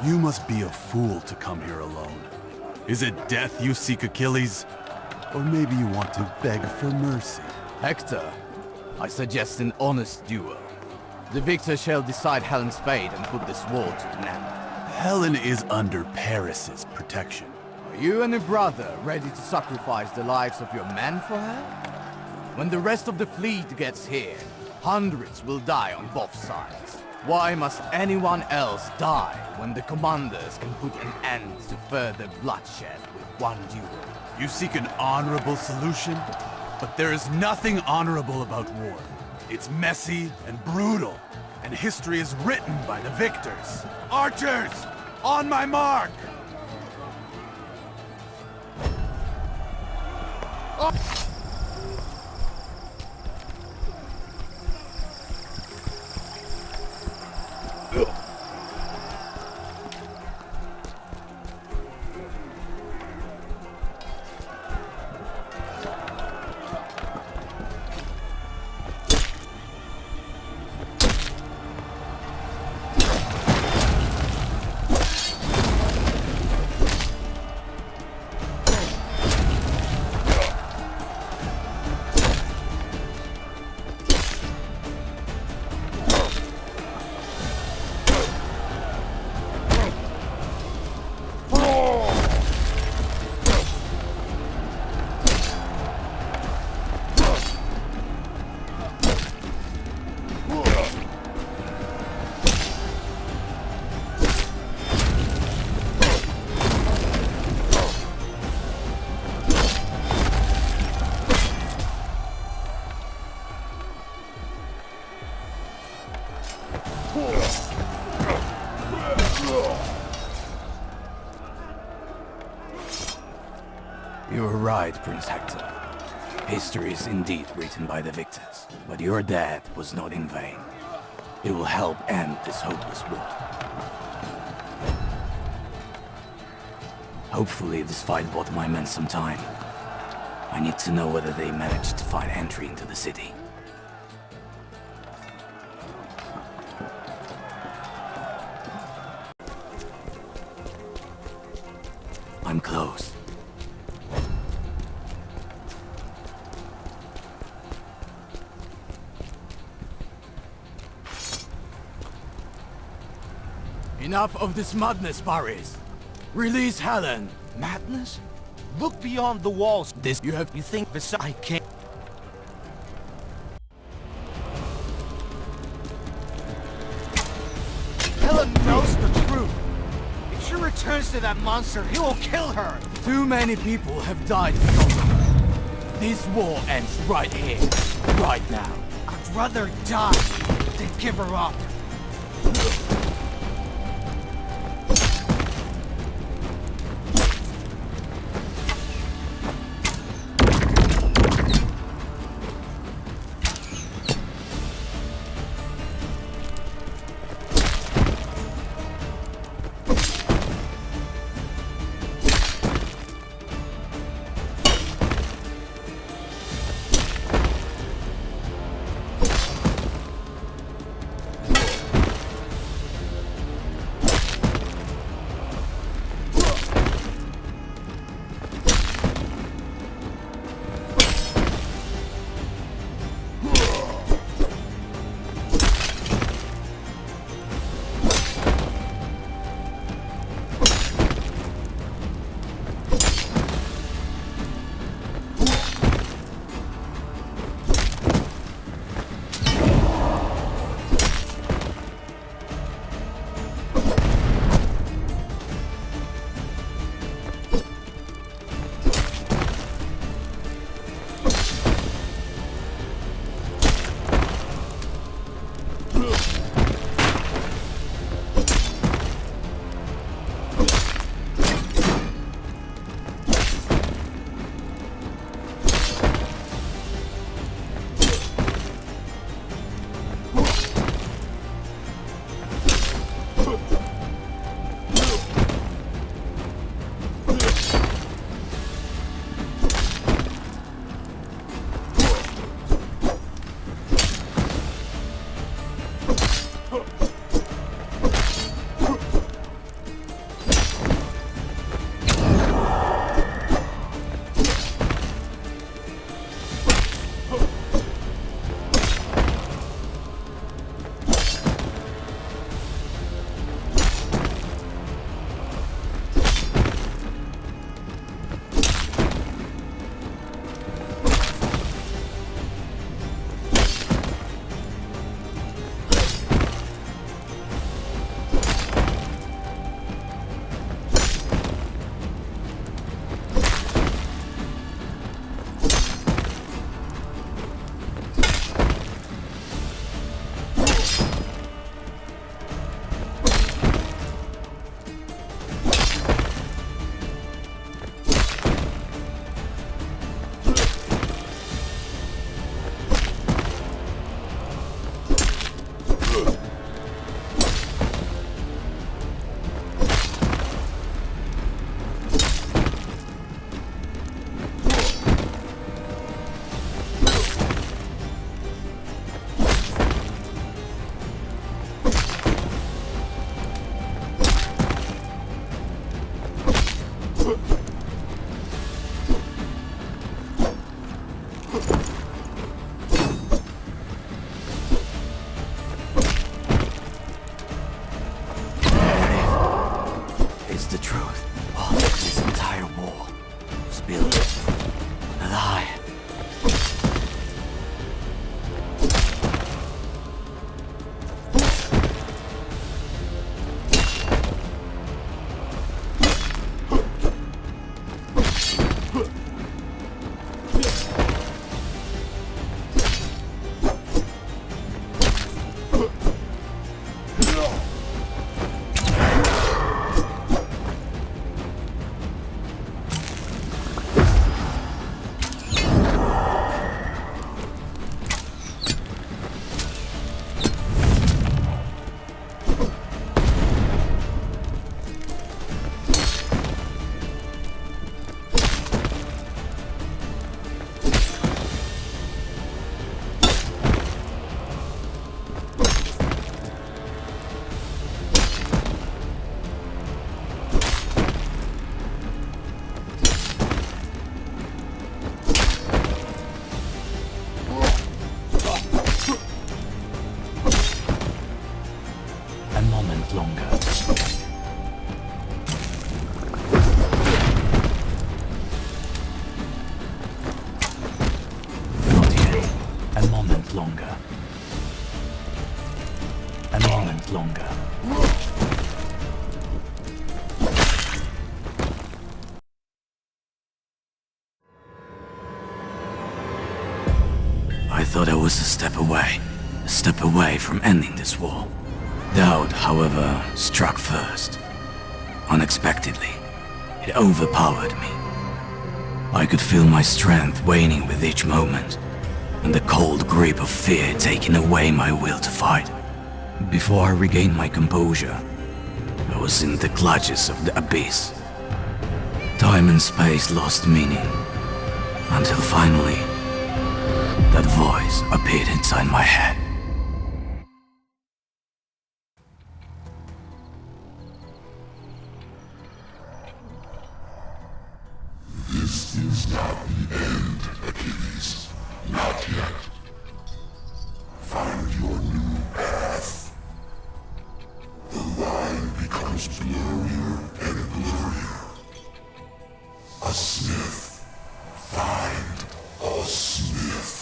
You must be a fool to come here alone. Is it death you seek, Achilles? Or maybe you want to beg for mercy? Hector, I suggest an honest duel. The victor shall decide Helen's fate and put this war to an end. Helen is under Paris's protection. Are you and your brother ready to sacrifice the lives of your men for her? When the rest of the fleet gets here, hundreds will die on both sides. Why must anyone else die when the commanders can put an end to further bloodshed with one duel? You seek an honorable solution? But there is nothing honorable about war. It's messy and brutal, and history is written by the victors. Archers, on my mark! You were right, Prince Hector. History is indeed written by the victors, but your death was not in vain. It will help end this hopeless war. Hopefully this fight bought my men some time. I need to know whether they managed to find entry into the city. I'm close. Enough of this madness, Maurice. Release Helen. Madness? Look beyond the walls. You think this I can't... Helen knows the truth. If she returns to that monster, he will kill her. Too many people have died because of her. This war ends right here, right now. I'd rather die than give her up. moment longer. Not yet. A moment longer. A moment longer. I thought I was a step away from ending this war. Doubt, however, struck first. Unexpectedly, it overpowered me. I could feel my strength waning with each moment, and the cold grip of fear taking away my will to fight. Before I regained my composure, I was in the clutches of the abyss. Time and space lost meaning, until finally, that voice appeared inside my head. This is not the end, Achilles. Not yet. Find your new path. The line becomes blurrier and blurrier. A smith. Find a smith.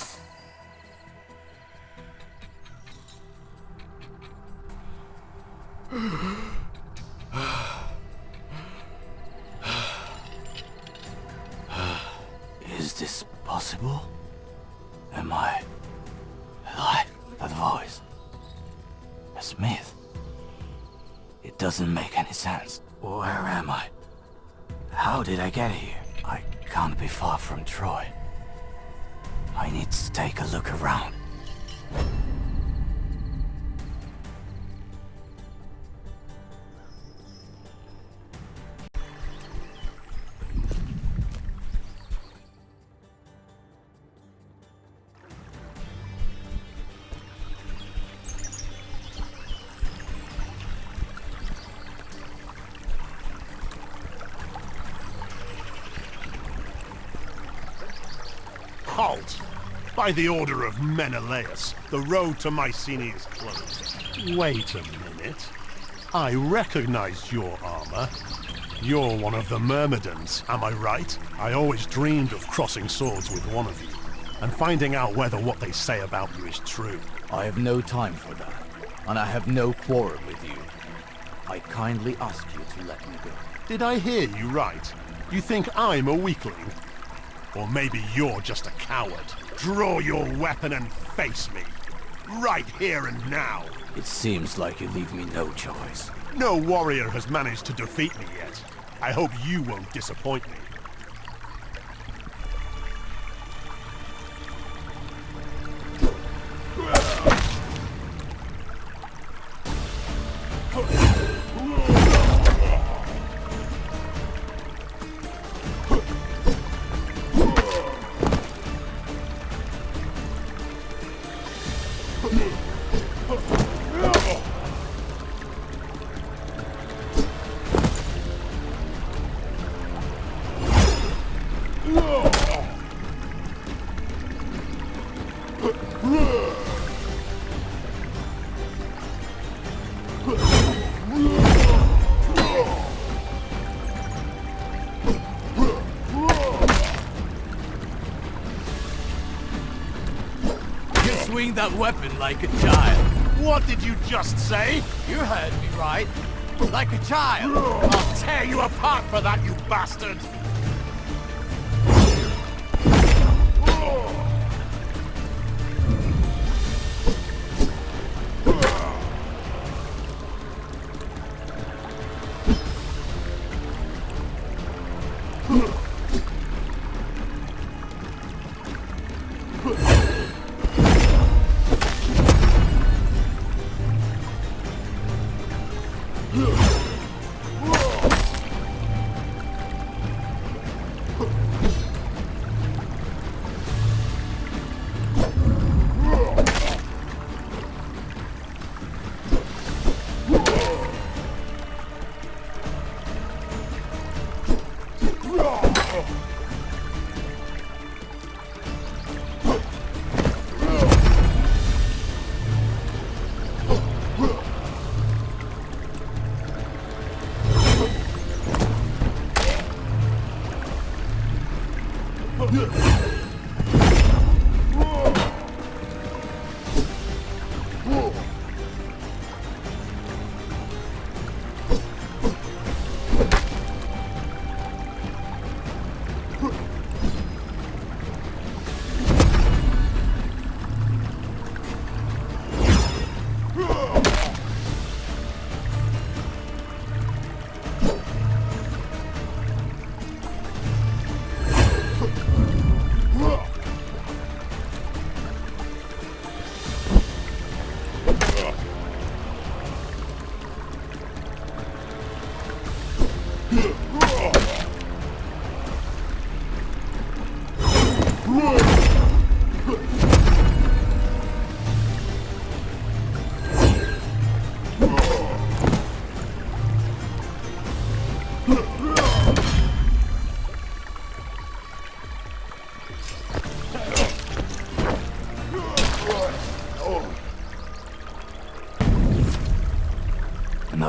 Is this possible? Am I alive? That voice. A smith. It doesn't make any sense. Where am I? How did I get here? I can't be far from Troy. I need to take a look around. Halt! By the order of Menelaus, the road to Mycenae is closed. Wait a minute. I recognized your armor. You're one of the Myrmidons, am I right? I always dreamed of crossing swords with one of you, and finding out whether what they say about you is true. I have no time for that, and I have no quarrel with you. I kindly ask you to let me go. Did I hear you right? You think I'm a weakling? Or maybe you're just a coward. Draw your weapon and face me. Right here and now. It seems like you leave me no choice. No warrior has managed to defeat me yet. I hope you won't disappoint me. Swing that weapon like a child. What did you just say? You heard me right. Like a child. I'll tear you apart for that, you bastard!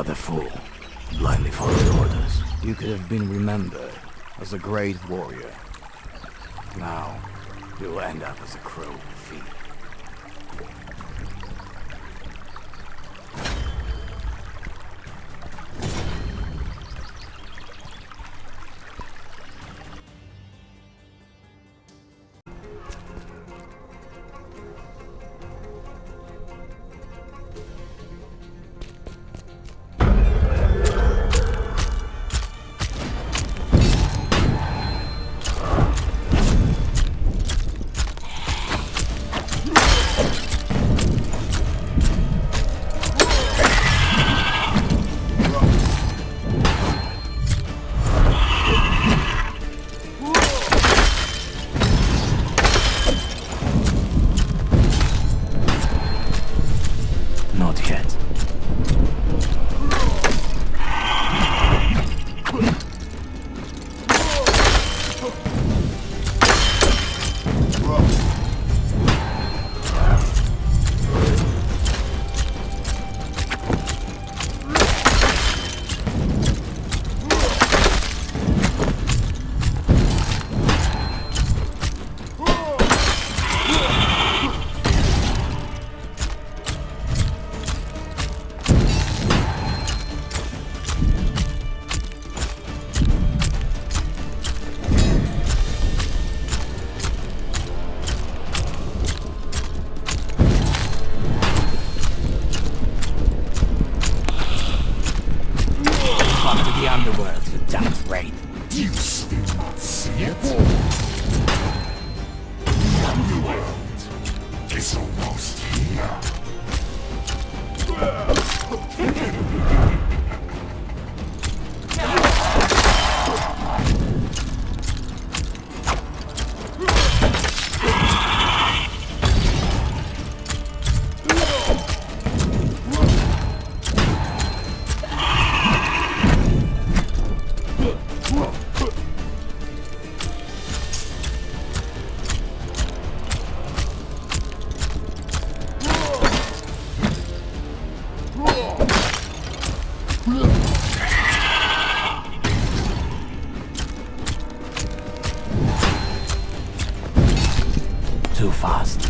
Another fool. Blindly followed orders. You could have been remembered as a great warrior. Now, you'll end up as a crow thief. Wraith. You still not see it? The underworld is almost here. Too fast.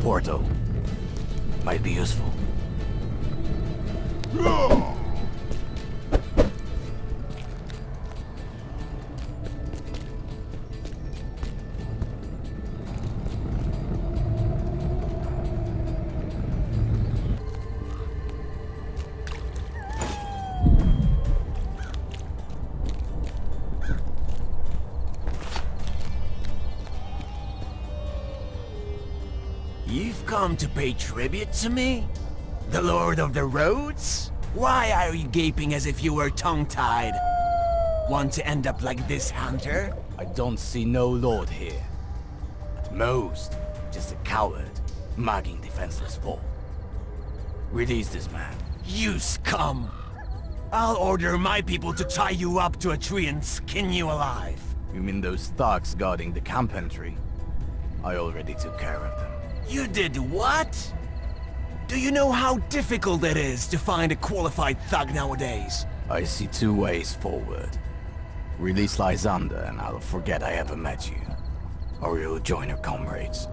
Portal might be useful. You've come to pay tribute to me? The Lord of the Roads? Why are you gaping as if you were tongue-tied? Want to end up like this hunter? I don't see no lord here. At most, just a coward, mugging defenseless folk. Release this man. You scum! I'll order my people to tie you up to a tree and skin you alive. You mean those thugs guarding the camp entry? I already took care of them. You did what? Do you know how difficult it is to find a qualified thug nowadays? I see two ways forward. Release Lysander and I'll forget I ever met you. Or you'll join your comrades.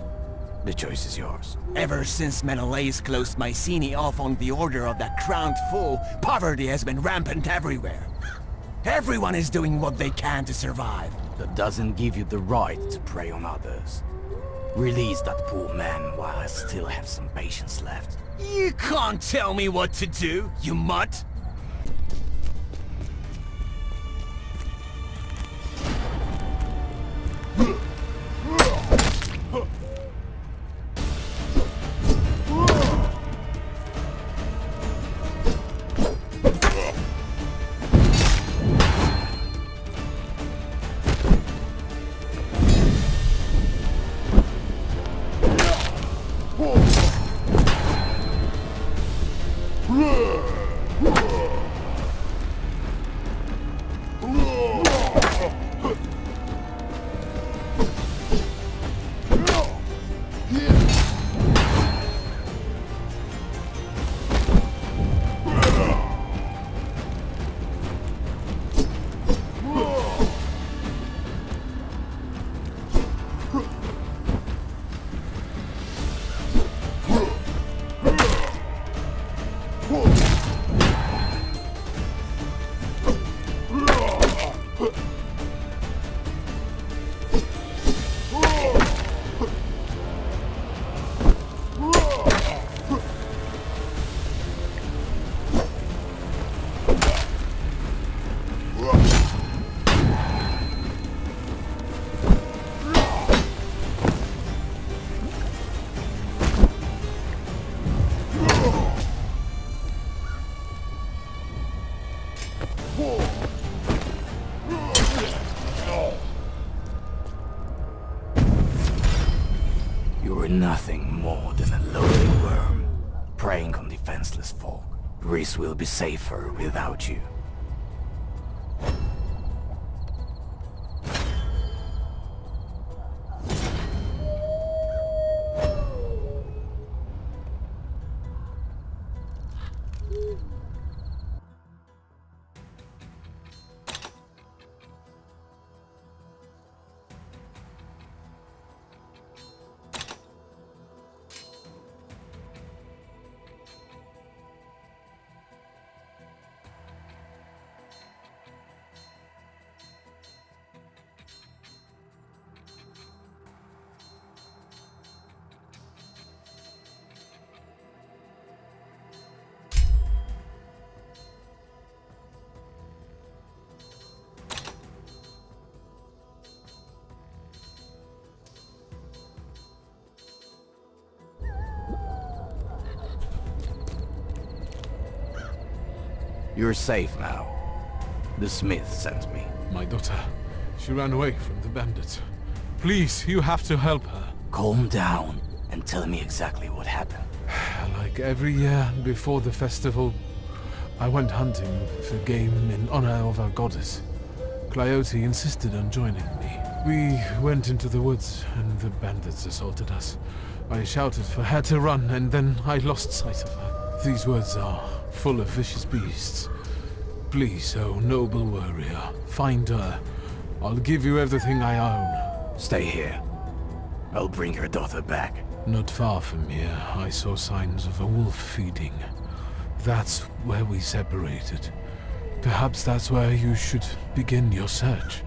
The choice is yours. Ever since Menelaus closed Mycenae off on the order of that crowned fool, poverty has been rampant everywhere. Everyone is doing what they can to survive. That doesn't give you the right to prey on others. Release that poor man while I still have some patience left. You can't tell me what to do, you mutt! You were nothing more than a lonely worm, preying on defenseless folk. Greece will be safer without you. You're safe now. The smith sent me. My daughter, she ran away from the bandits. Please, you have to help her. Calm down and tell me exactly what happened. Like every year before the festival, I went hunting for game in honor of our goddess. Cleote insisted on joining me. We went into the woods and the bandits assaulted us. I shouted for her to run and then I lost sight of her. These woods are full of vicious beasts. Please, oh noble warrior, find her. I'll give you everything I own. Stay here. I'll bring your daughter back. Not far from here, I saw signs of a wolf feeding. That's where we separated. Perhaps that's where you should begin your search.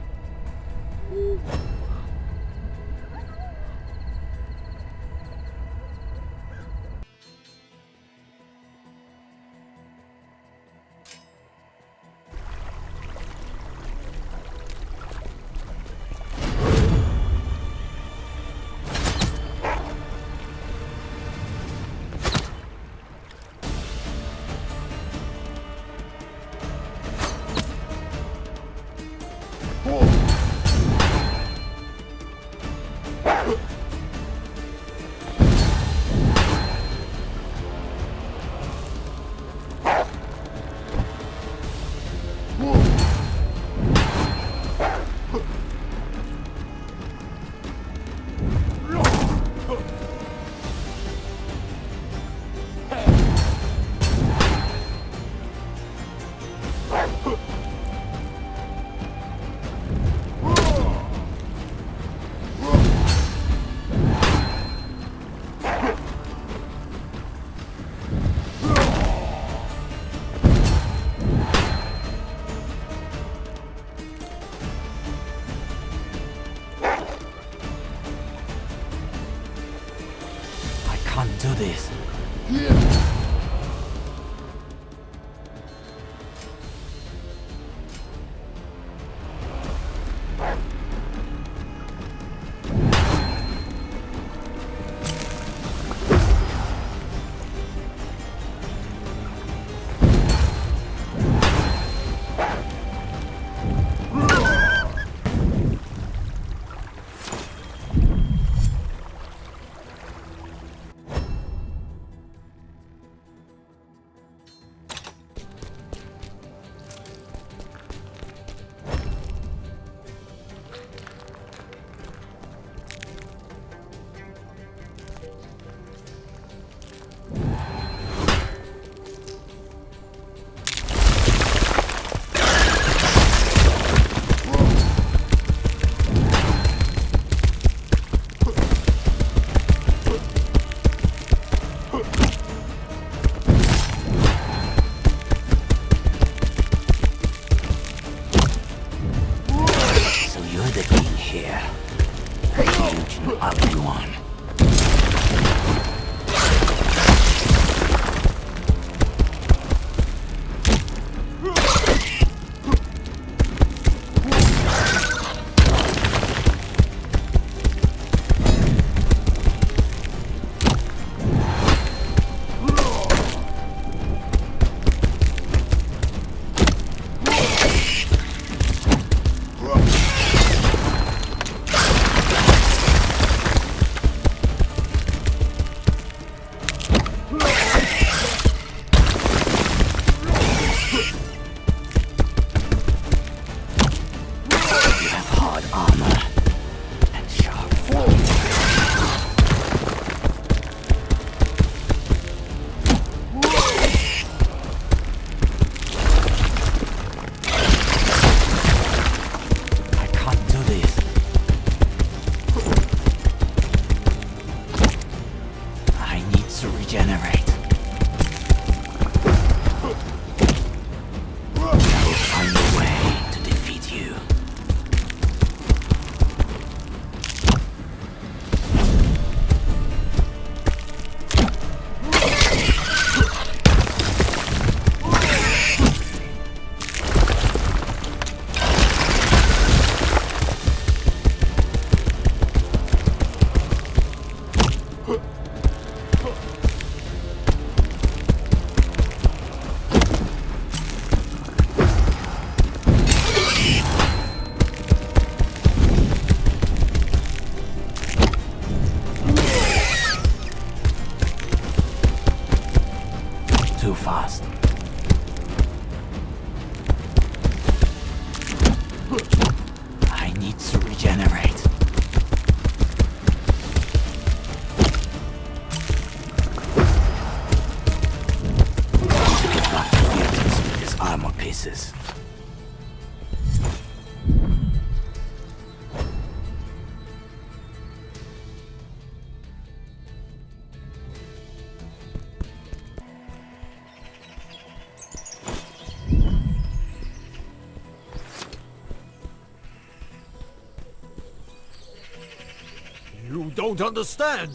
You don't understand.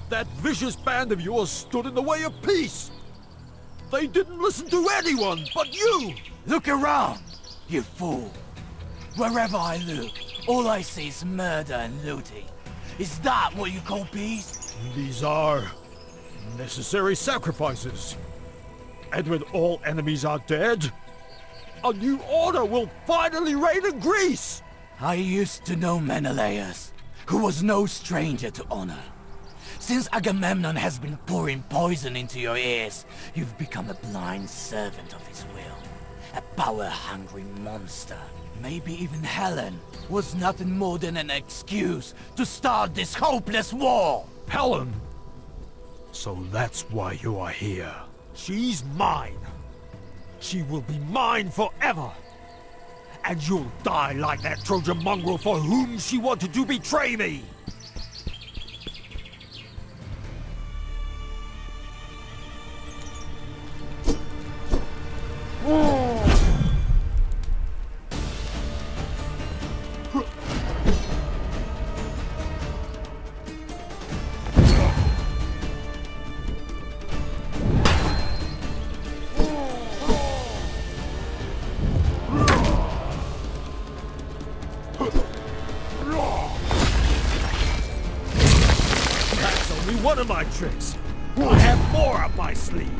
That vicious band of yours stood in the way of peace. They didn't listen to anyone but you! Look around, you fool. Wherever I look, all I see is murder and looting. Is that what you call peace? These are necessary sacrifices. And when all enemies are dead, a new order will finally reign in Greece! I used to know Menelaus, who was no stranger to honor. Since Agamemnon has been pouring poison into your ears, you've become a blind servant of his will. A power-hungry monster. Maybe even Helen was nothing more than an excuse to start this hopeless war! Helen! So that's why you are here. She's mine. She will be mine forever. And you'll die like that Trojan mongrel for whom she wanted to betray me! my tricks. I have more up my sleeve.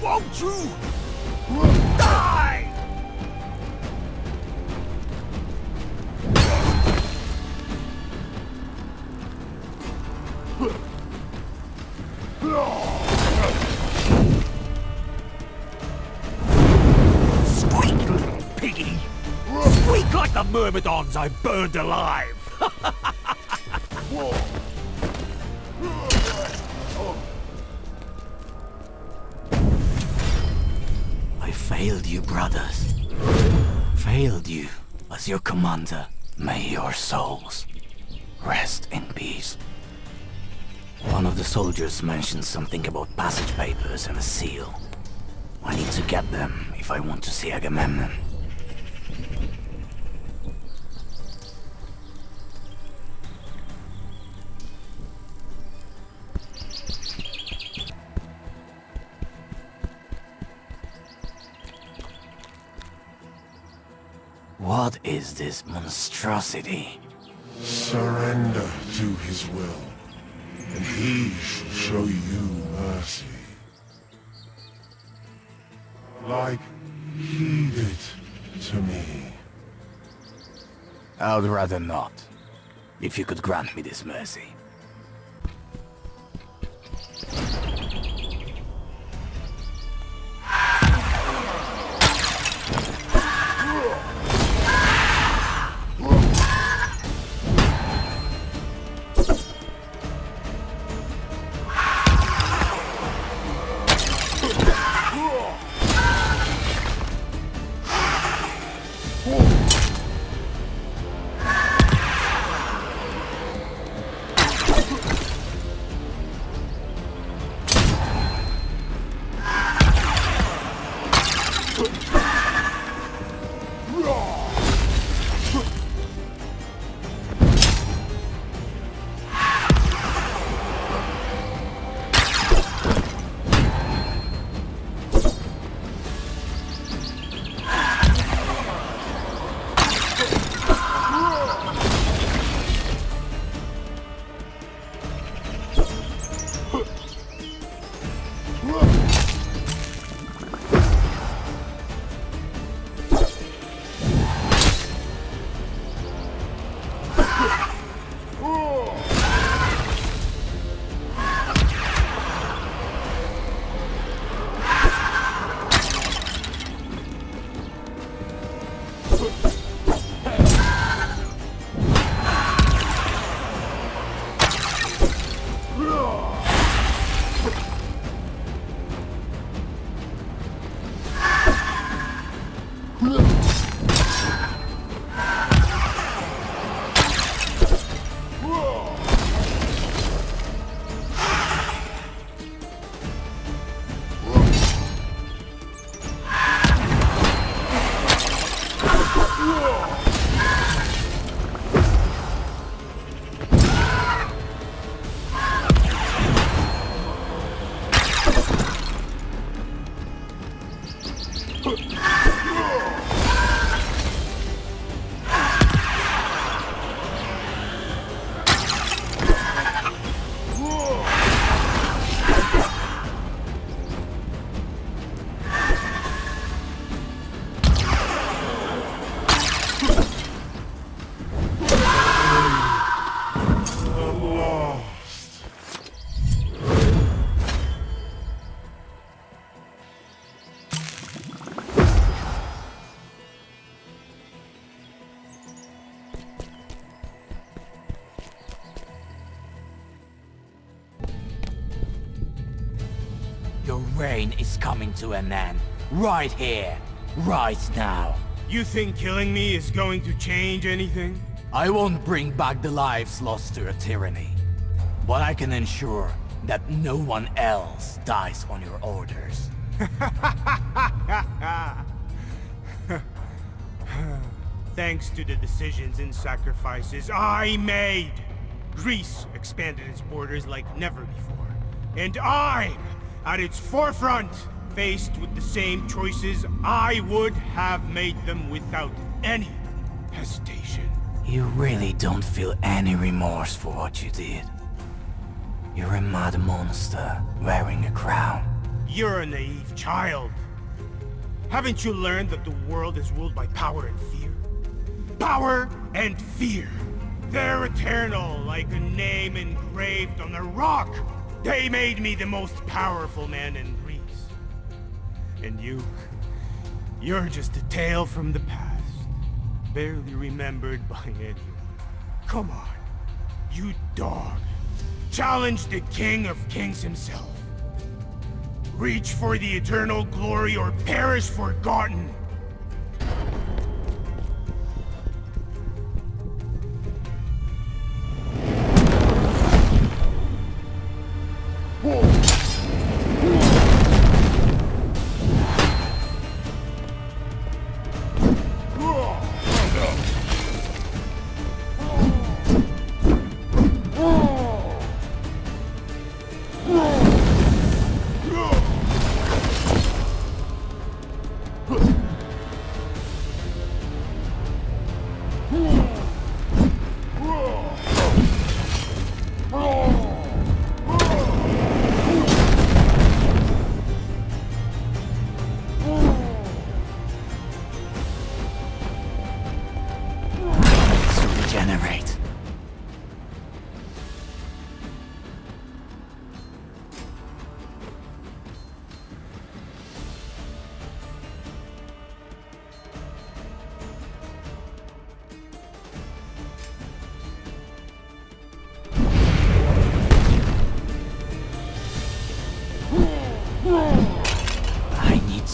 Won't you die? Squeak, little piggy! Squeak like the myrmidons I burned alive! I failed you, brothers. Failed you as your commander. May your souls rest in peace. One of the soldiers mentioned something about passage papers and a seal. I need to get them if I want to see Agamemnon. What is this monstrosity? Surrender to his will, and he shall show you mercy. Like he did to me. I would rather not. If you could grant me this mercy. reign is coming to an end. Right here. Right now. You think killing me is going to change anything? I won't bring back the lives lost to a tyranny. But I can ensure that no one else dies on your orders. Thanks to the decisions and sacrifices I made, Greece expanded its borders like never before. And I'm at its forefront, faced with the same choices I would have made them without any hesitation. You really don't feel any remorse for what you did. You're a mad monster wearing a crown. You're a naive child. Haven't you learned that the world is ruled by power and fear? Power and fear. They're eternal, like a name engraved on a rock. They made me the most powerful man in Greece. And you're just a tale from the past, barely remembered by anyone. Come on, you dog. Challenge the King of Kings himself. Reach for the eternal glory or perish forgotten.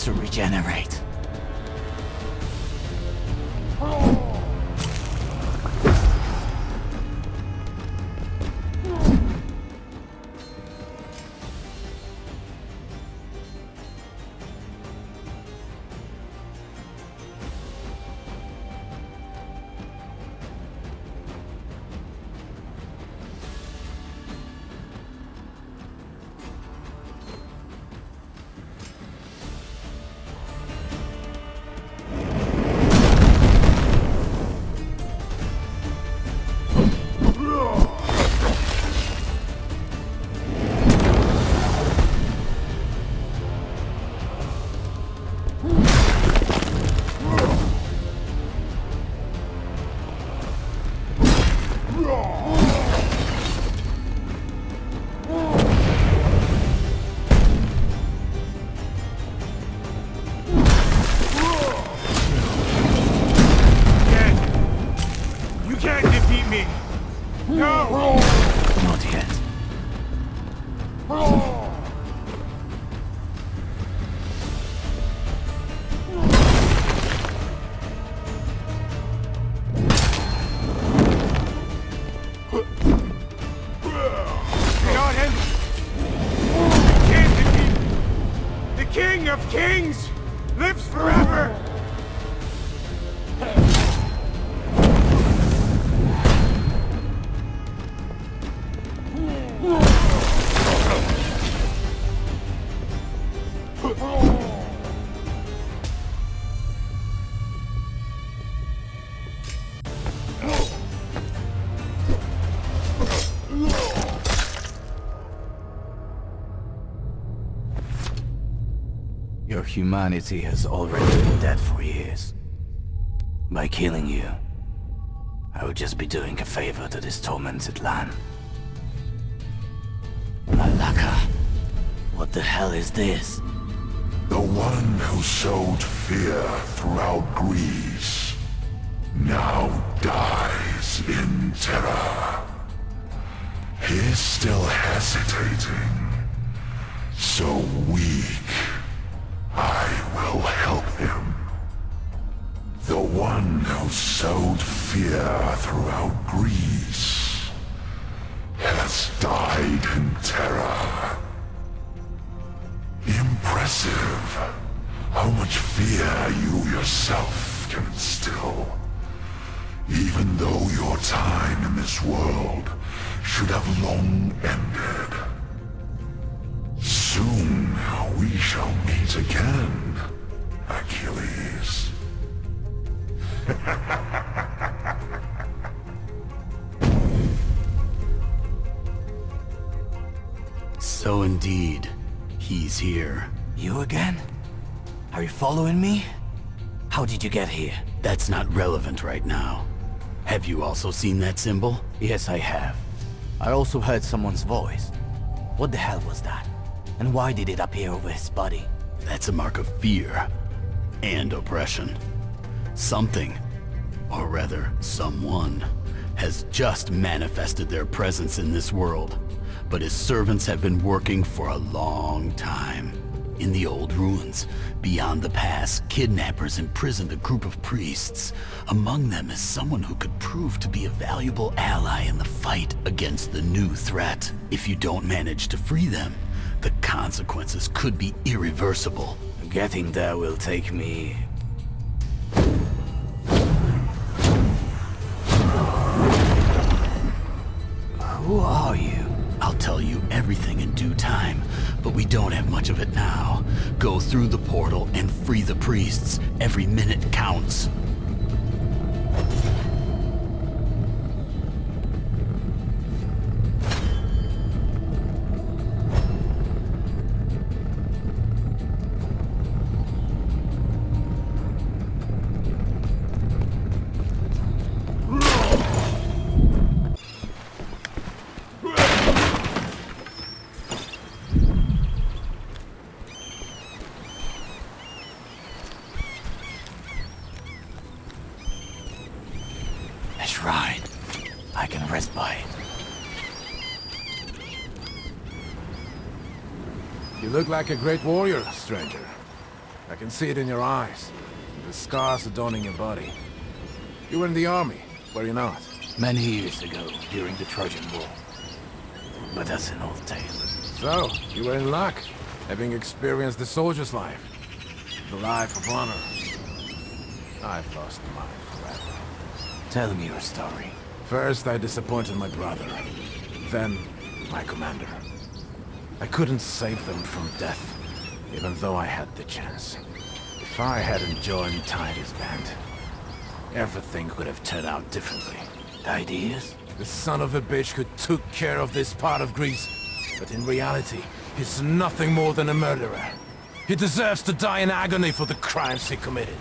To regenerate. Of Kings lives forever! Your humanity has already been dead for years. By killing you, I would just be doing a favor to this tormented land. Malaka, what the hell is this? The one who sowed fear throughout Greece now dies in terror. He's still hesitating. So weak, I will help him. The one who sowed fear throughout Greece has died in terror. Impressive how much fear you yourself can instill. Even though your time in this world should have long ended. Soon we shall meet again, Achilles. So indeed, he's here. You again? Are you following me? How did you get here? That's not relevant right now. Have you also seen that symbol? Yes, I have. I also heard someone's voice. What the hell was that? And why did it appear over his body? That's a mark of fear and oppression. Something, or rather someone, has just manifested their presence in this world. But his servants have been working for a long time. In the old ruins, beyond the pass, kidnappers imprisoned a group of priests. Among them is someone who could prove to be a valuable ally in the fight against the new threat. If you don't manage to free them, the consequences could be irreversible. Getting there will take me... Who are you? I'll tell you everything in due time, but we don't have much of it now. Go through the portal and free the priests. Every minute counts. Right. I can rest by it. You look like a great warrior, stranger. I can see it in your eyes, the scars adorning your body. You were in the army, were you not? Many years ago, during the Trojan War. But that's an old tale. So, you were in luck, having experienced the soldier's life. The life of honor. I've lost mine forever. Tell me your story. First, I disappointed my brother. Then, my commander. I couldn't save them from death, even though I had the chance. If I hadn't joined Tydeus' band, everything could have turned out differently. Tydeus? The son of a bitch who took care of this part of Greece. But in reality, he's nothing more than a murderer. He deserves to die in agony for the crimes he committed.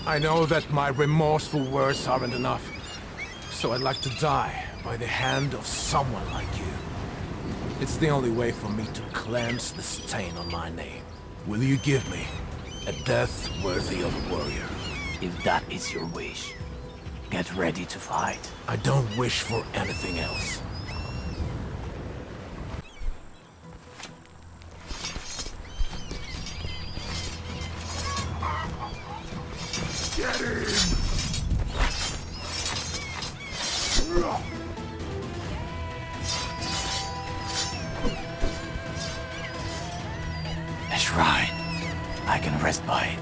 I know that my remorseful words aren't enough, so I'd like to die by the hand of someone like you. It's the only way for me to cleanse the stain on my name. Will you give me a death worthy of a warrior? If that is your wish, get ready to fight. I don't wish for anything else. Get him! A shrine. I can rest by it.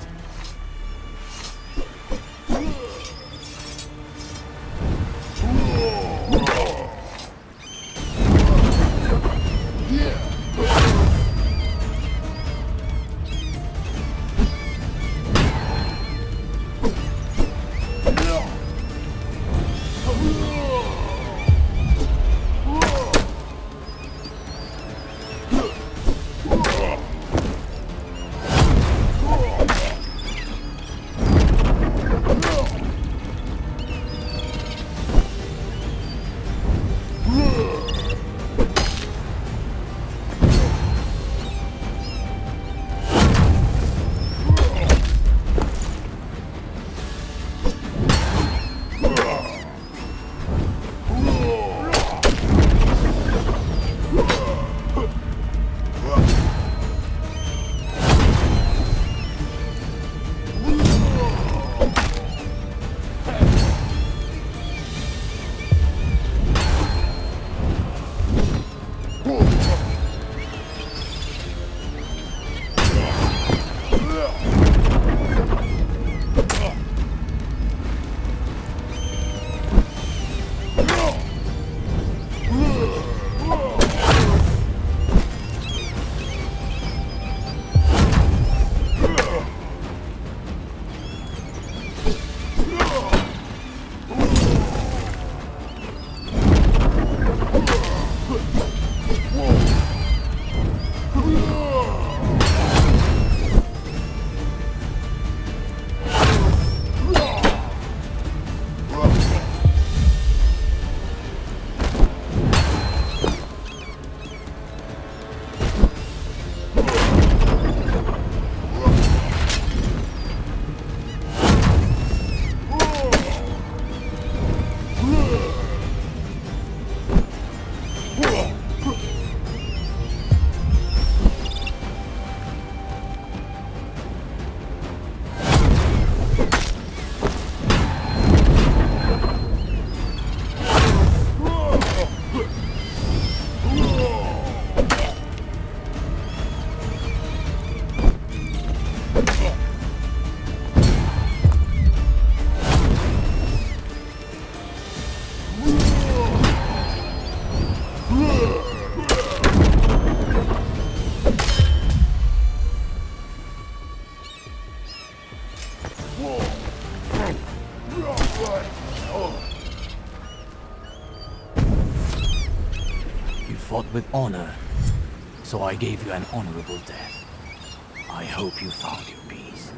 Fought with honor, so I gave you an honorable death. I hope you found your peace.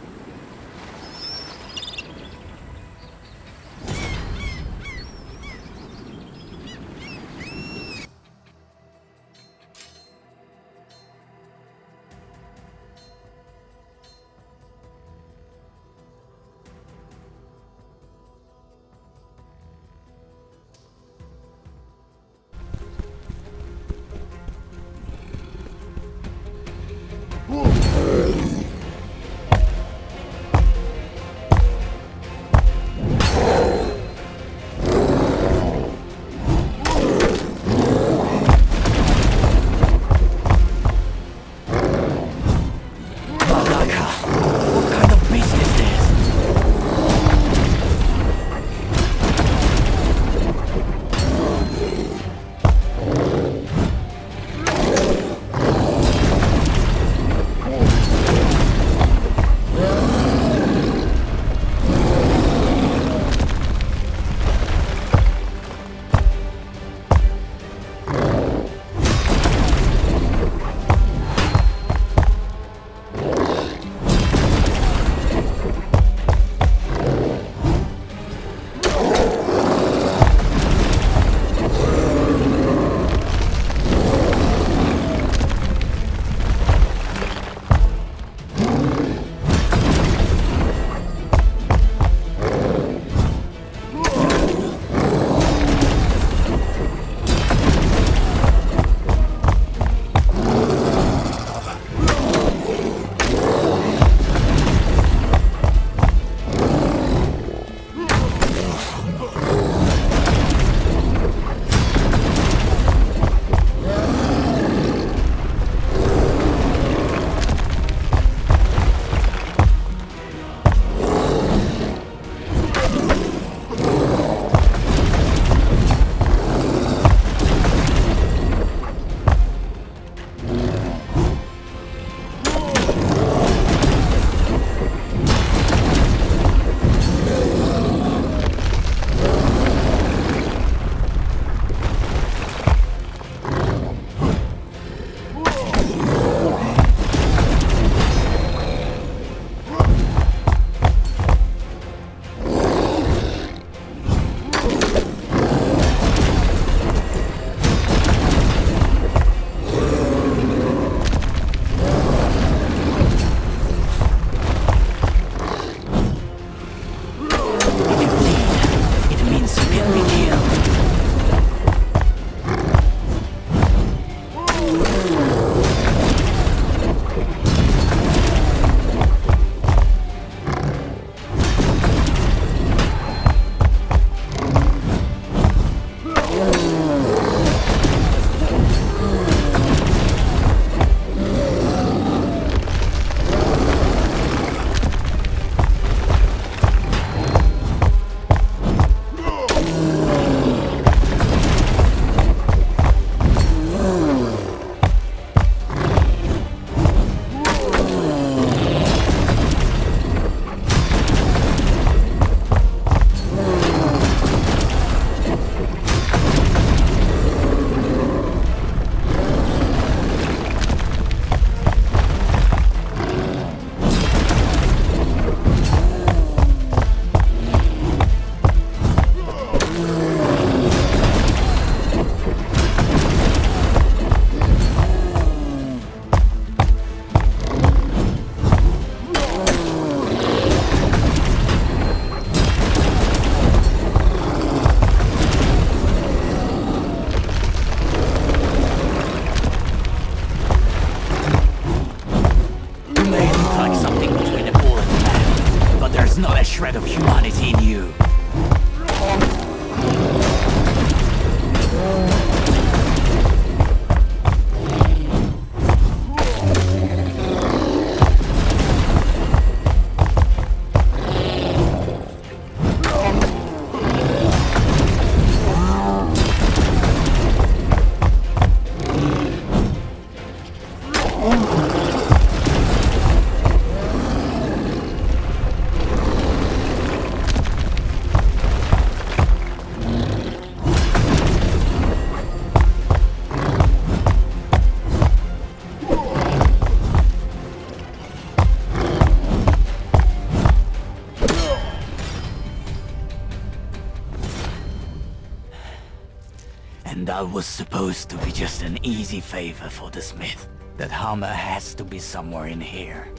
And that was supposed to be just an easy favor for the smith. That hammer has to be somewhere in here.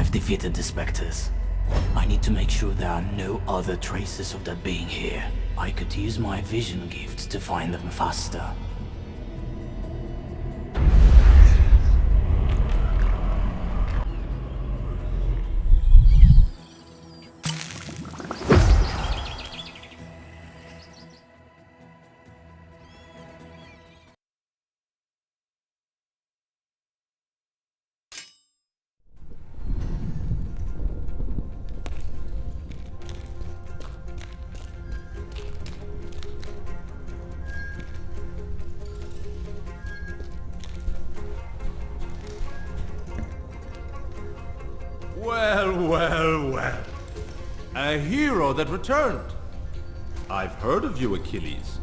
I've defeated the specters. I need to make sure there are no other traces of that being here. I could use my vision gift to find them faster. Well. A hero that returned. I've heard of you, Achilles.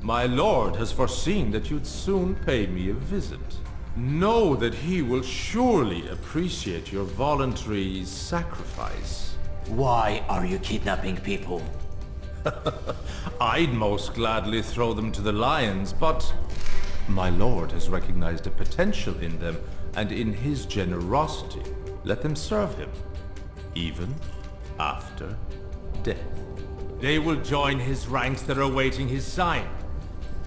My lord has foreseen that you'd soon pay me a visit. Know that he will surely appreciate your voluntary sacrifice. Why are you kidnapping people? I'd most gladly throw them to the lions, but my lord has recognized a potential in them, and in his generosity, let them serve him, even after death. They will join his ranks that are awaiting his sign,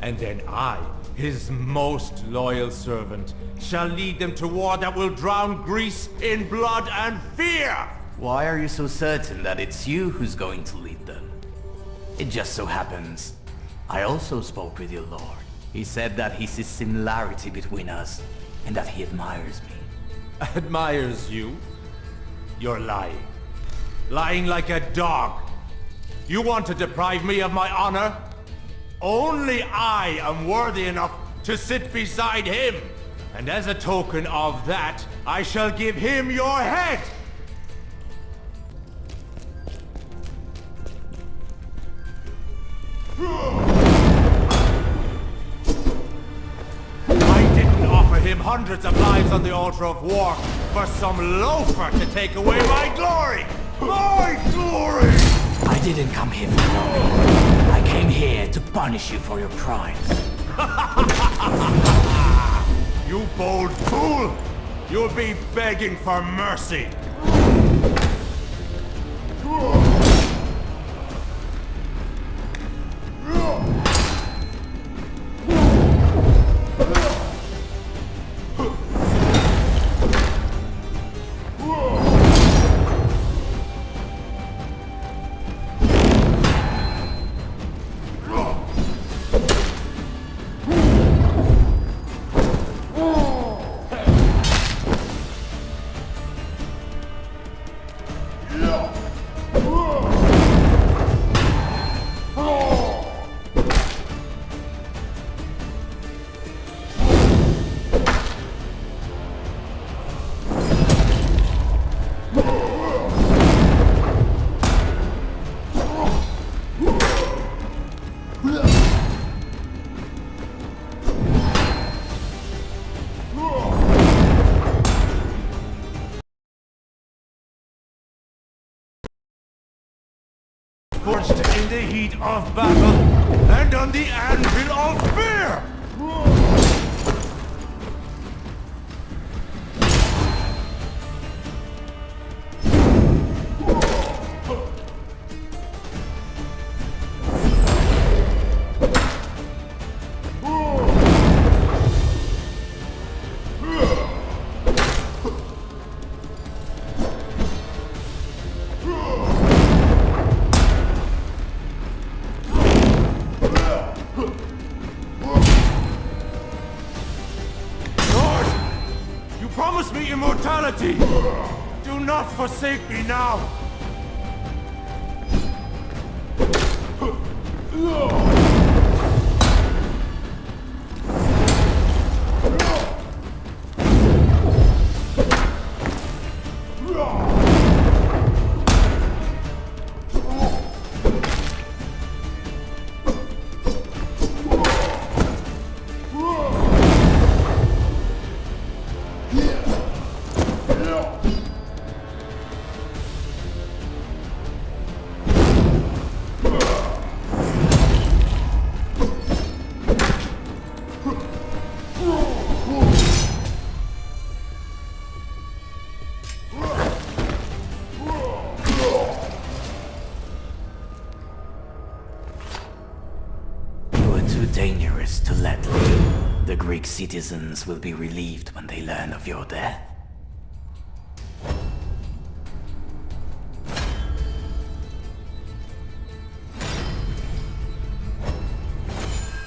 and then I, his most loyal servant, shall lead them to war that will drown Greece in blood and fear! Why are you so certain that it's you who's going to lead them? It just so happens, I also spoke with your lord. He said that he sees similarity between us, and that he admires me. Admires you? You're lying. Lying like a dog. You want to deprive me of my honor? Only I am worthy enough to sit beside him. And as a token of that, I shall give him your head! I didn't offer him hundreds of lives on the altar of war for some loafer to take away my glory! My glory! I didn't come here for glory. I came here to punish you for your crimes. You bold fool! You'll be begging for mercy! Forged in the heat of battle, and on the anvil of fear! Promise me immortality! Do not forsake me now! orders to let leave. The Greek citizens will be relieved when they learn of your death.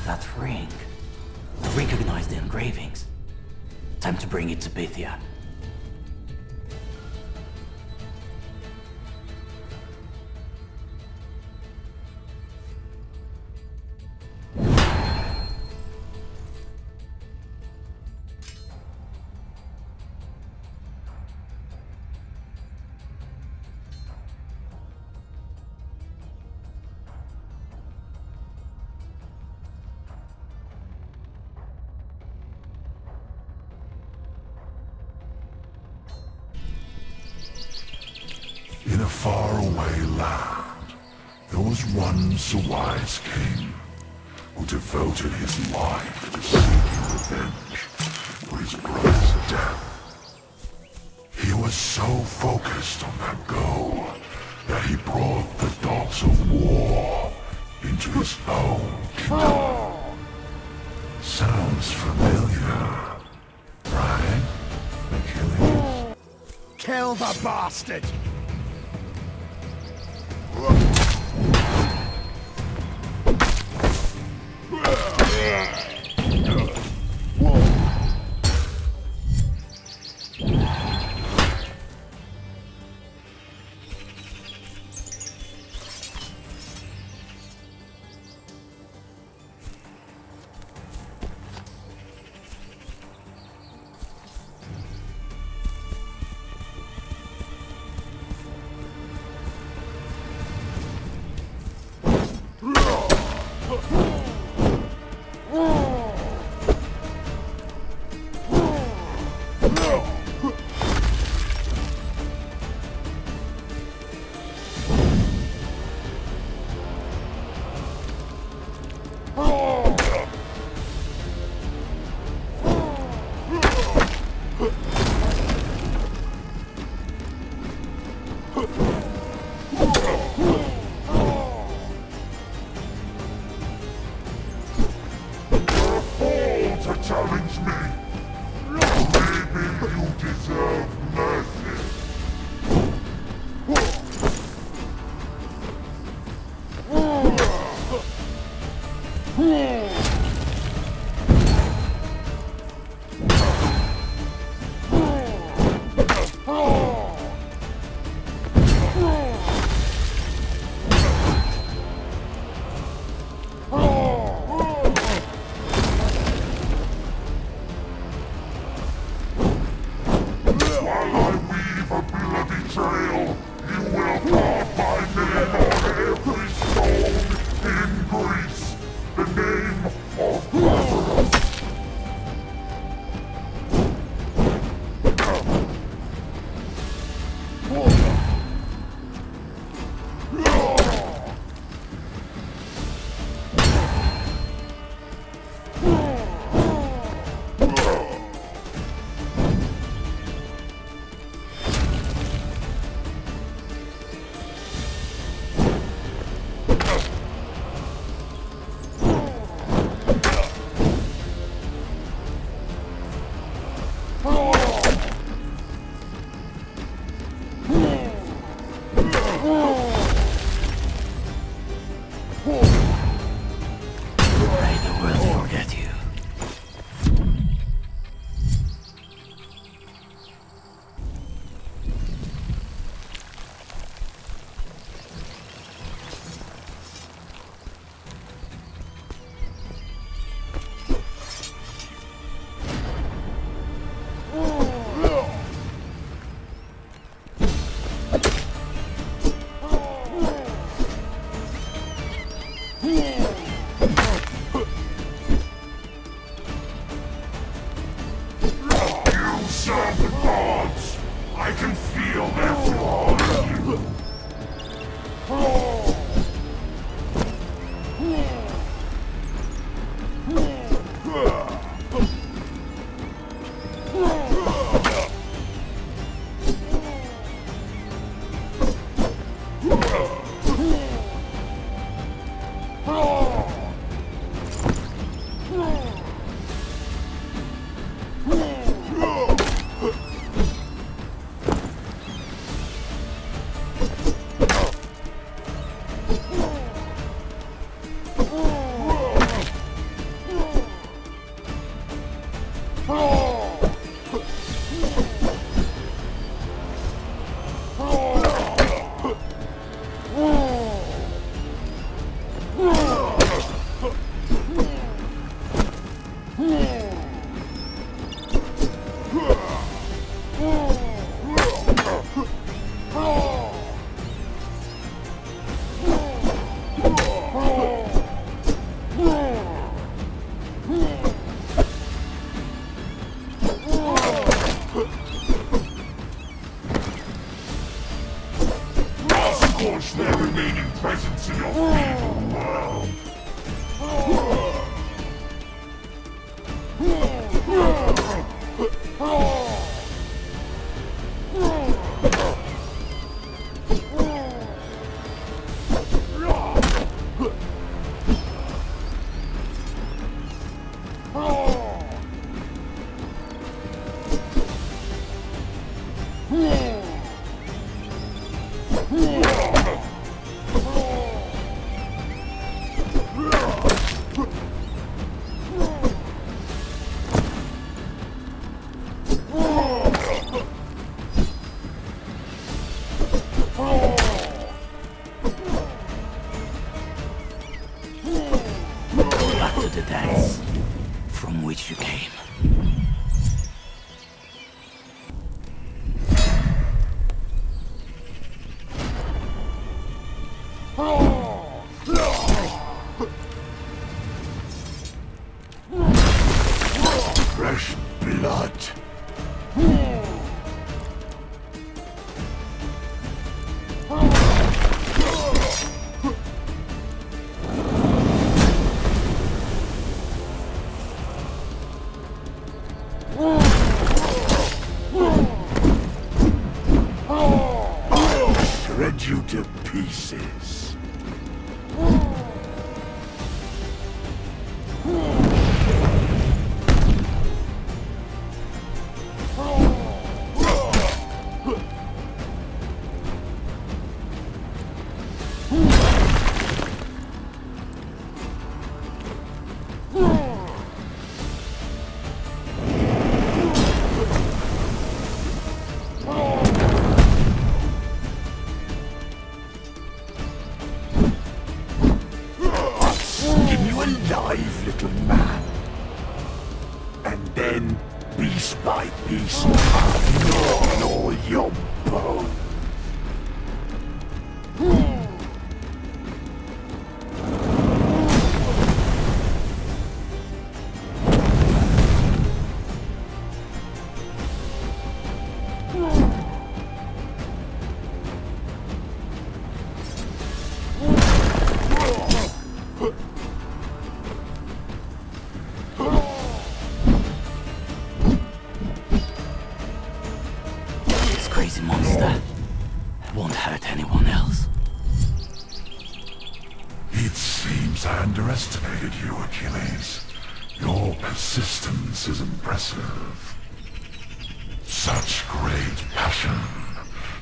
That ring. I recognize the engravings. Time to bring it to Bithia. In a faraway land, there was once a wise king who devoted his life to seeking revenge for his brother's death. He was so focused on that goal that he brought the dogs of war into his own kingdom. Sounds familiar, right, Achilles? Kill the bastard! Underestimated you, Achilles. Your persistence is impressive. Such great passion,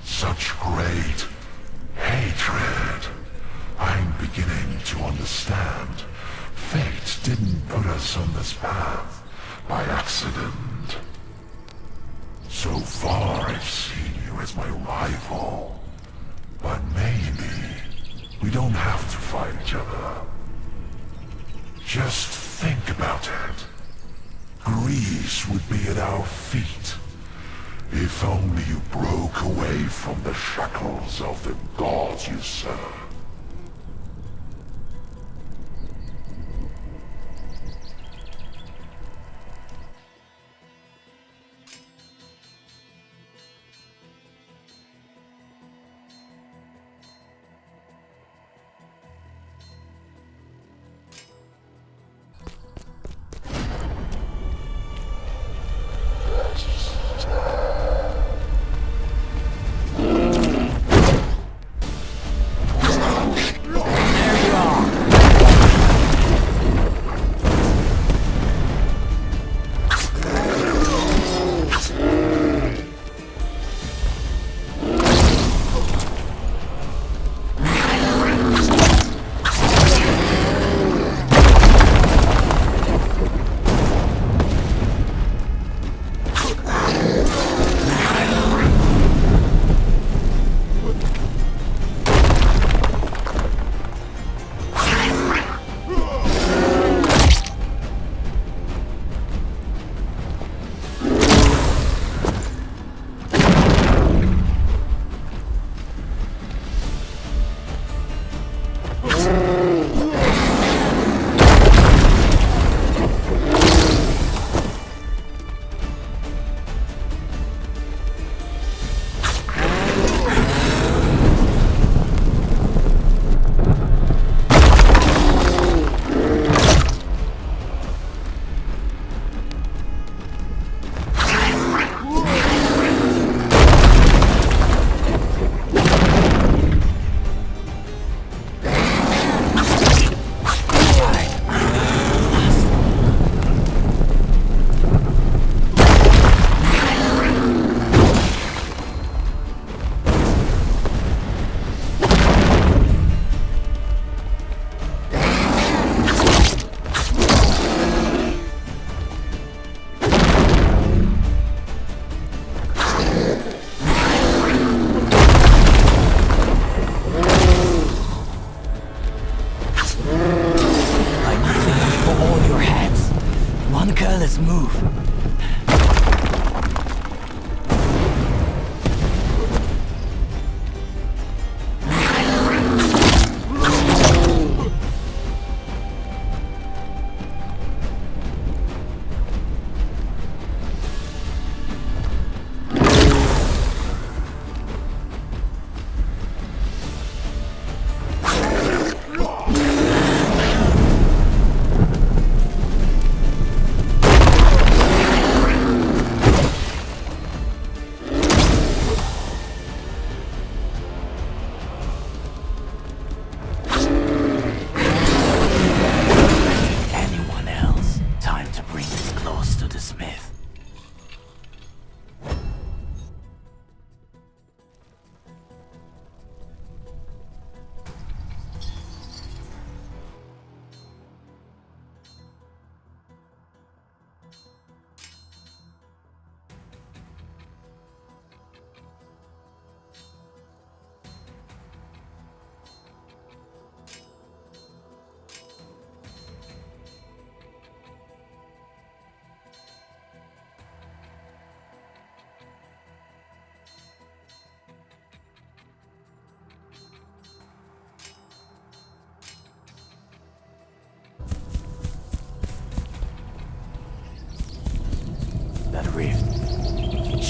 such great hatred. I'm beginning to understand. Fate didn't put us on this path by accident. So far, I've seen you as my rival. But maybe we don't have to fight each other. Just think about it. Greece would be at our feet. If only you broke away from the shackles of the gods you serve.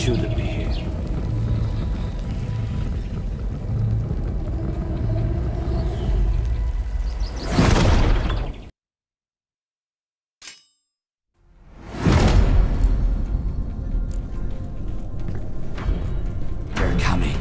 shouldn't be here. They're coming.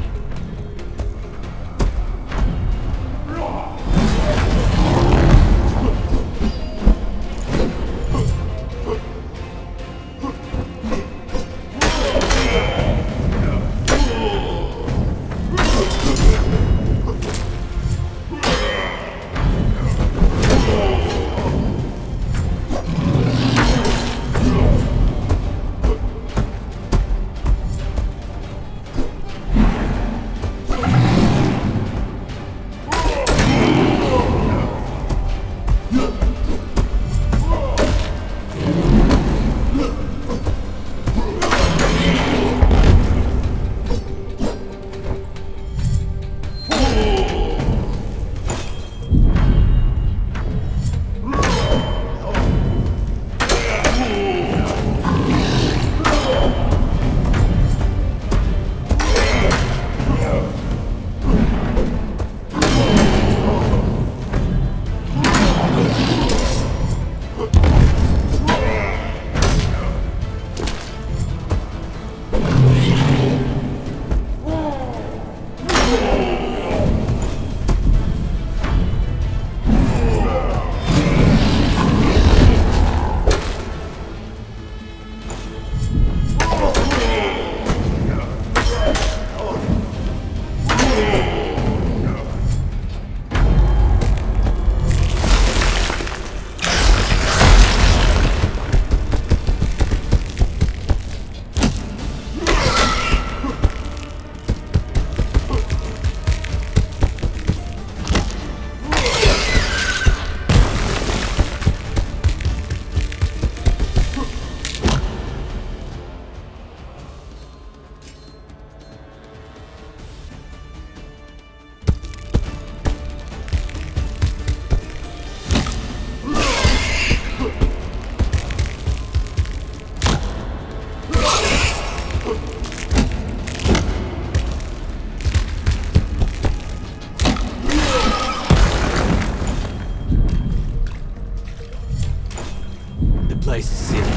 The place is sealed.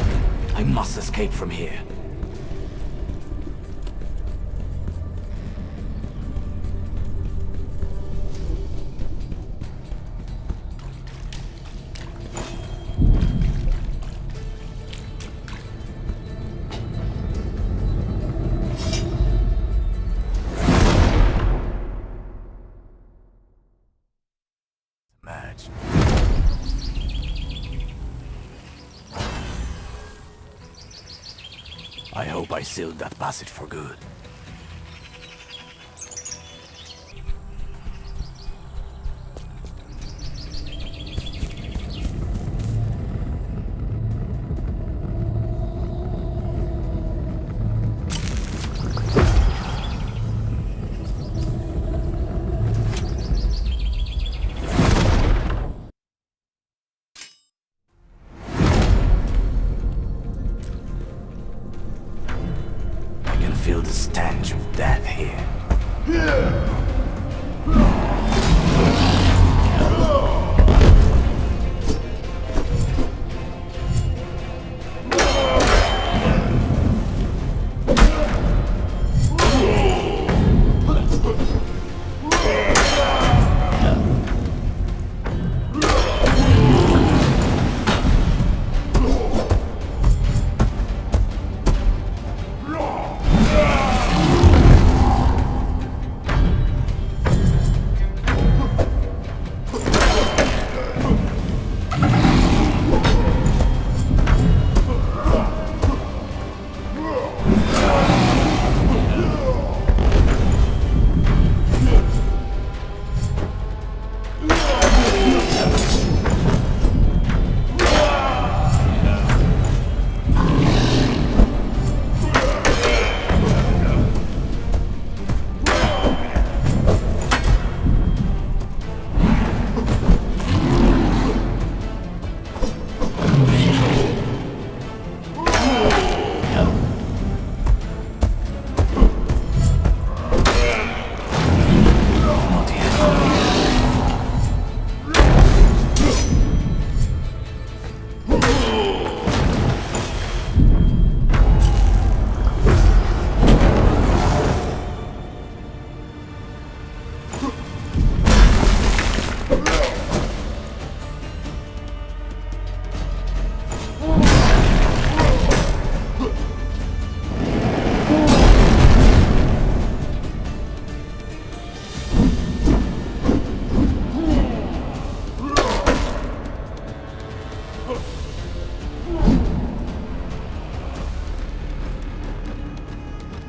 I must escape from here. I hope I sealed that passage for good. Feel the stench of death here.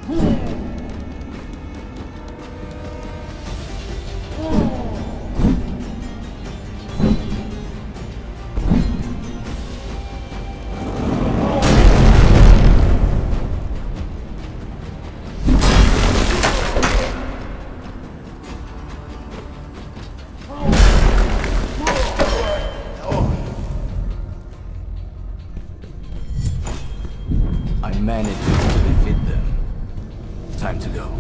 I managed to defeat them. Time to go.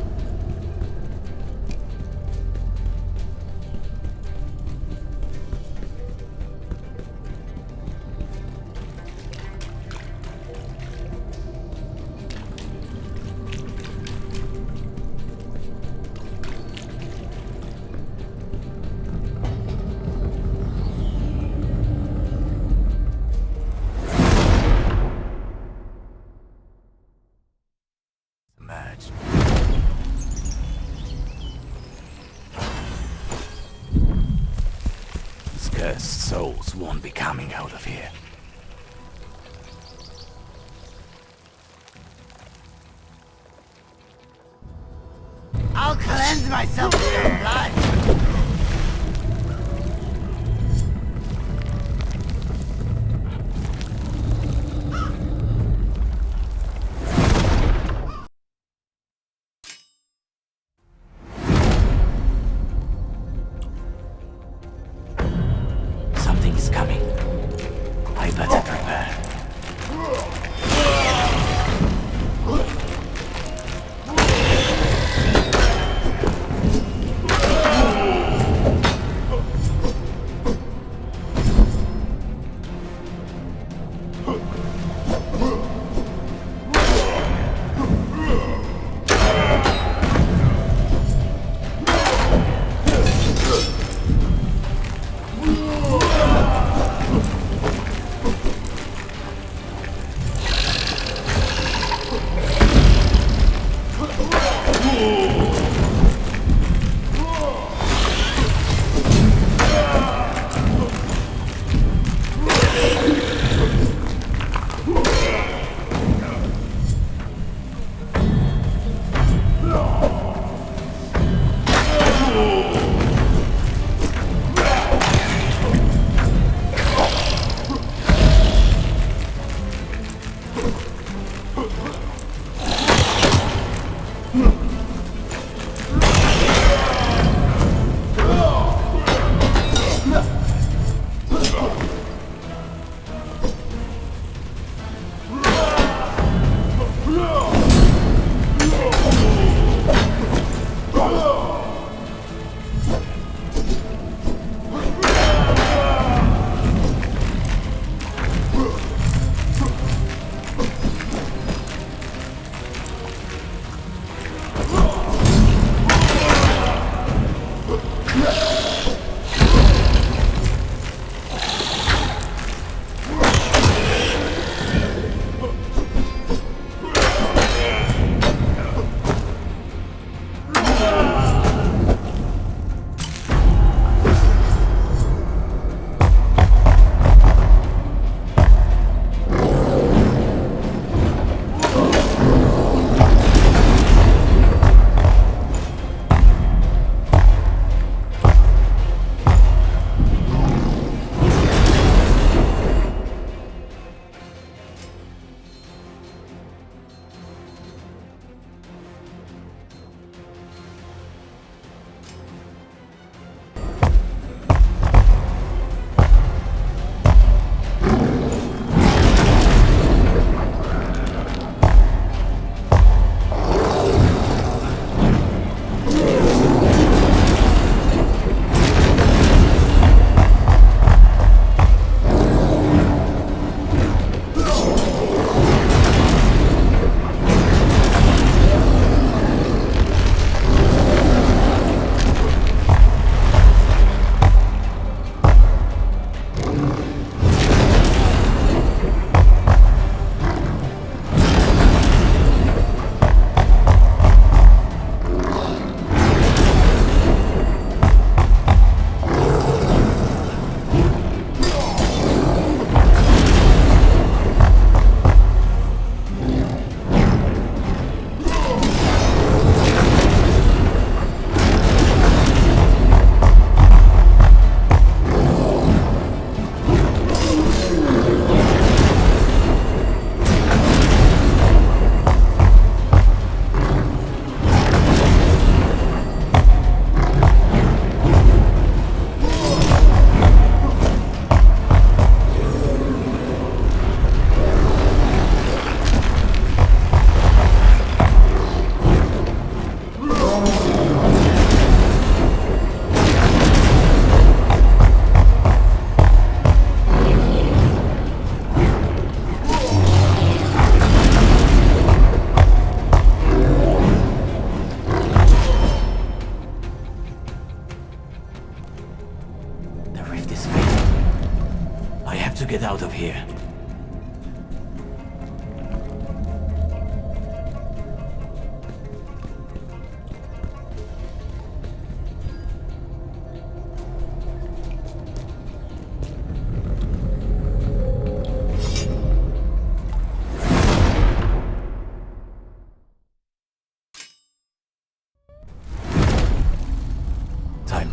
Match. These cursed souls won't be coming out of here. I'll cleanse myself with your blood! Something's coming. I better prepare.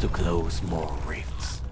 to close more rifts.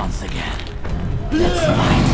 once again. Let's fight.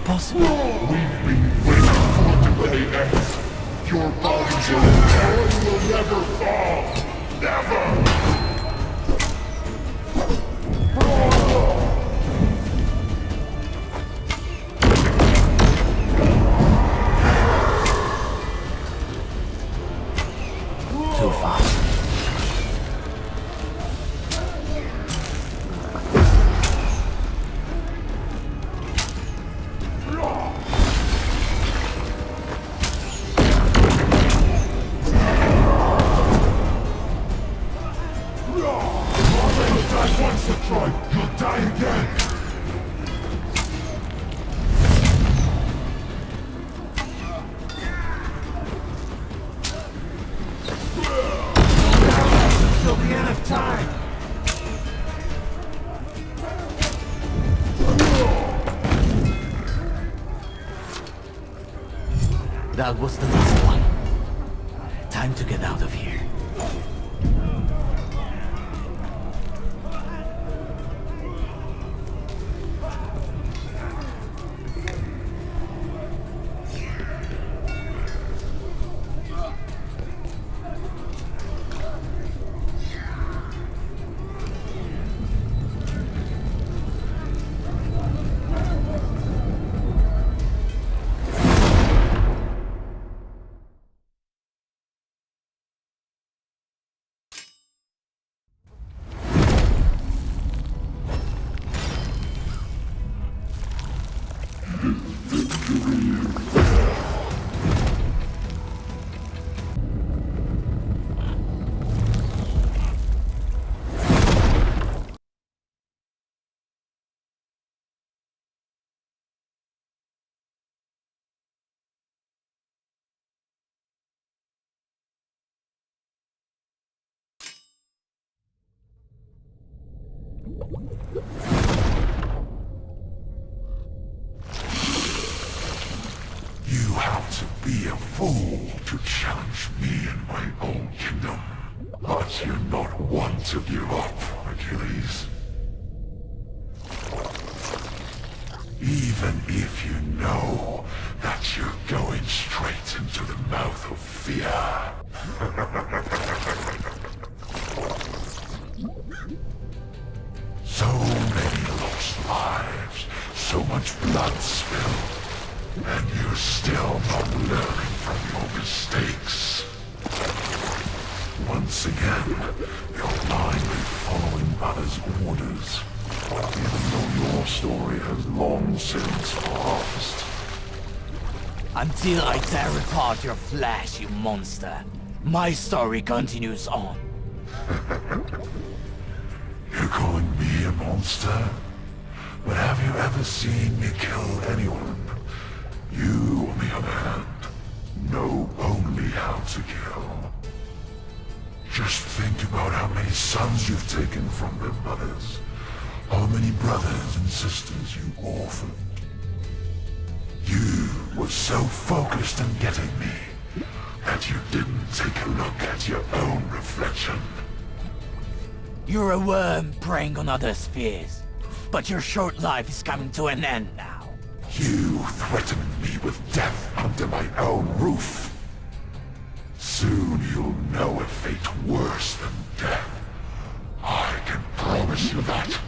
We've been waiting for the day ends. Your bodies will never, will never fall. Never! Too fast. That was the last one. Time to get out of of here. You have to be a fool to challenge me in my own kingdom. But you're not one to give up, Achilles. Even if you know that you're going straight into the mouth of fear. So many lost lives, so much blood spilled. And you're still not learning from your mistakes. Once again, you're blindly following others' orders, even though your story has long since passed. Until I tear apart your flesh, you monster, my story continues on. You're calling me a monster? But have you ever seen me kill anyone? You, on the other hand, know only how to kill. Just think about how many sons you've taken from their mothers. How many brothers and sisters you orphaned. You were so focused on getting me that you didn't take a look at your own reflection. You're a worm preying on others' fears, but your short life is coming to an end now. You threatened me with death under my own roof. Soon you'll know a fate worse than death. I can promise you that.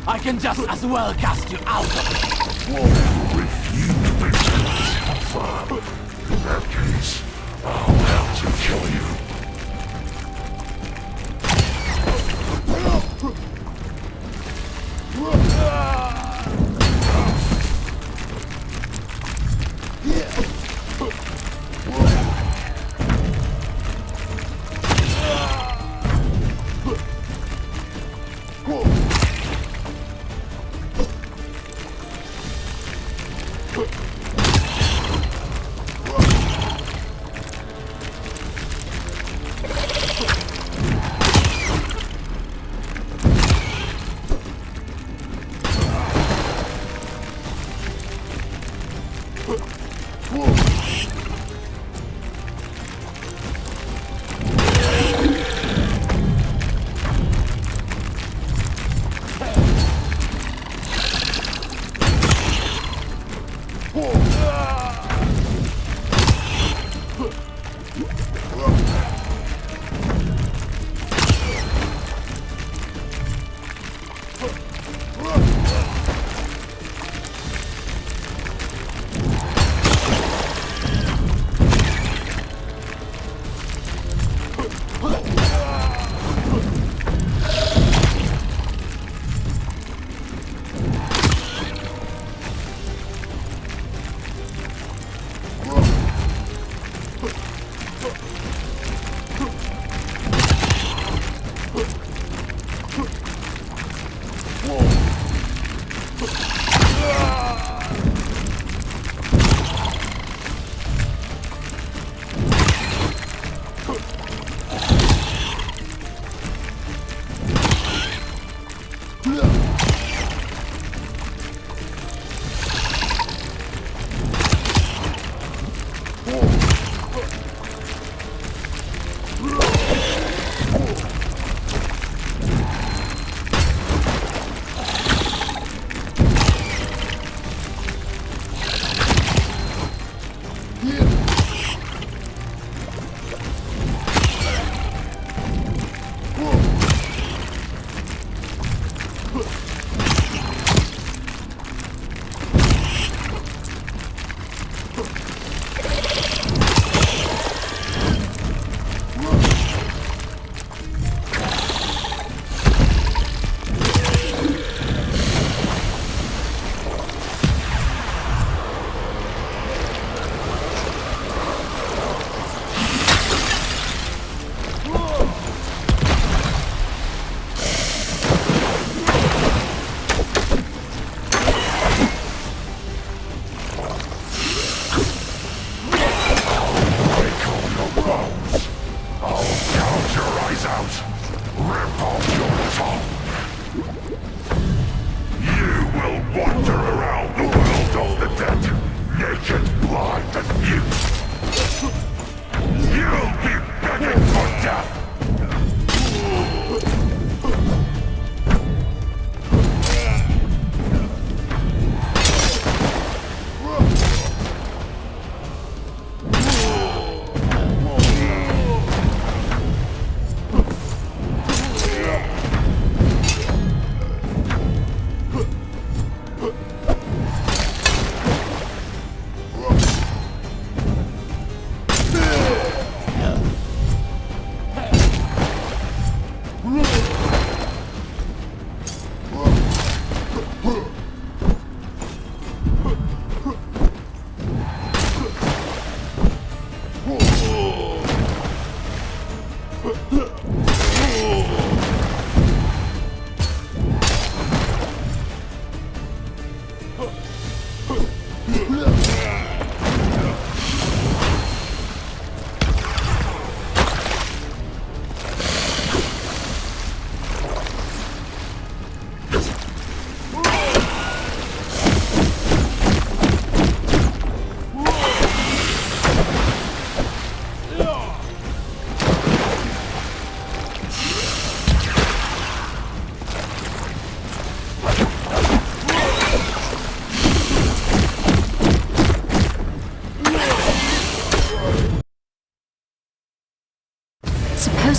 I can just as well cast you out of it. Refuse to accept offer. In that case, I'll have to kill you.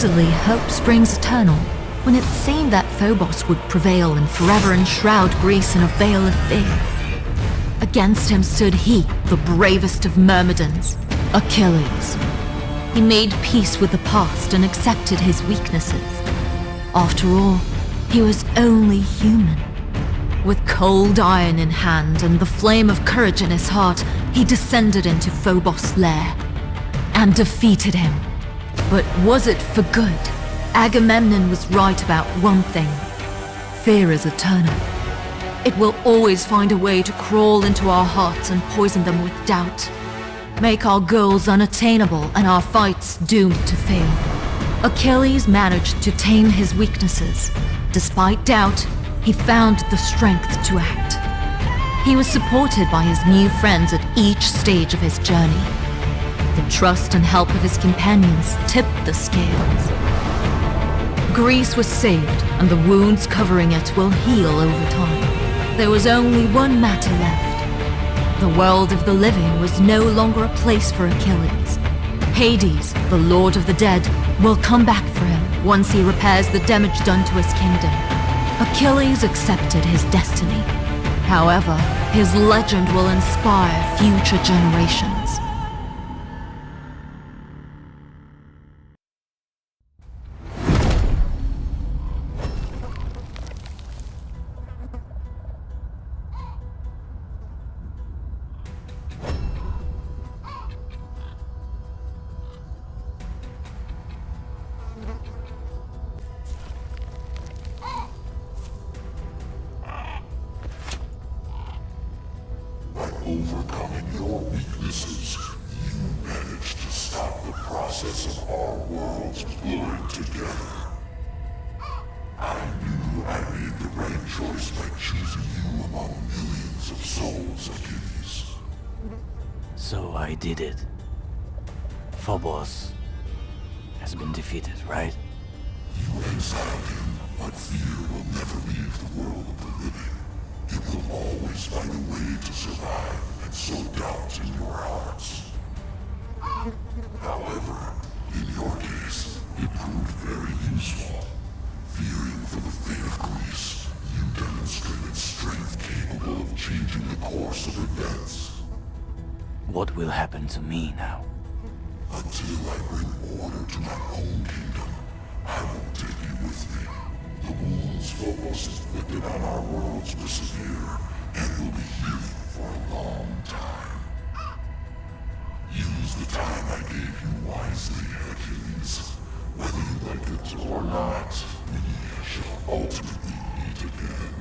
Supposedly, hope springs eternal. When it seemed that Phobos would prevail and forever enshroud Greece in a veil of fear. Against him stood he, the bravest of Myrmidons, Achilles. He made peace with the past and accepted his weaknesses. After all, he was only human. With cold iron in hand and the flame of courage in his heart, he descended into Phobos' lair and defeated him. But was it for good? Agamemnon was right about one thing. Fear is eternal. It will always find a way to crawl into our hearts and poison them with doubt. Make our goals unattainable and our fights doomed to fail. Achilles managed to tame his weaknesses. Despite doubt, he found the strength to act. He was supported by his new friends at each stage of his journey. The trust and help of his companions tipped the scales. Greece was saved, and the wounds covering it will heal over time. There was only one matter left. The world of the living was no longer a place for Achilles. Hades, the Lord of the Dead, will come back for him once he repairs the damage done to his kingdom. Achilles accepted his destiny. However, his legend will inspire future generations. Overcoming your weaknesses, you managed to stop the process of our worlds blurring together. I knew I made the right choice by choosing you among millions of souls, Achilles. So I did it. Phobos has been defeated, right? You exiled him, but fear will never leave the world of the living. It will always find a way to survive and sow doubt in your hearts. However, in your case, it proved very useful. Fearing for the fate of Greece, you demonstrated strength capable of changing the course of events. What will happen to me now? Until I bring order to my own kingdom, I won't take you with me. The wounds Phobos inflicted on our worlds will severe, and will be healing for a long time. Use the time I gave you wisely, Achilles. Whether you like it or not, we shall ultimately meet again.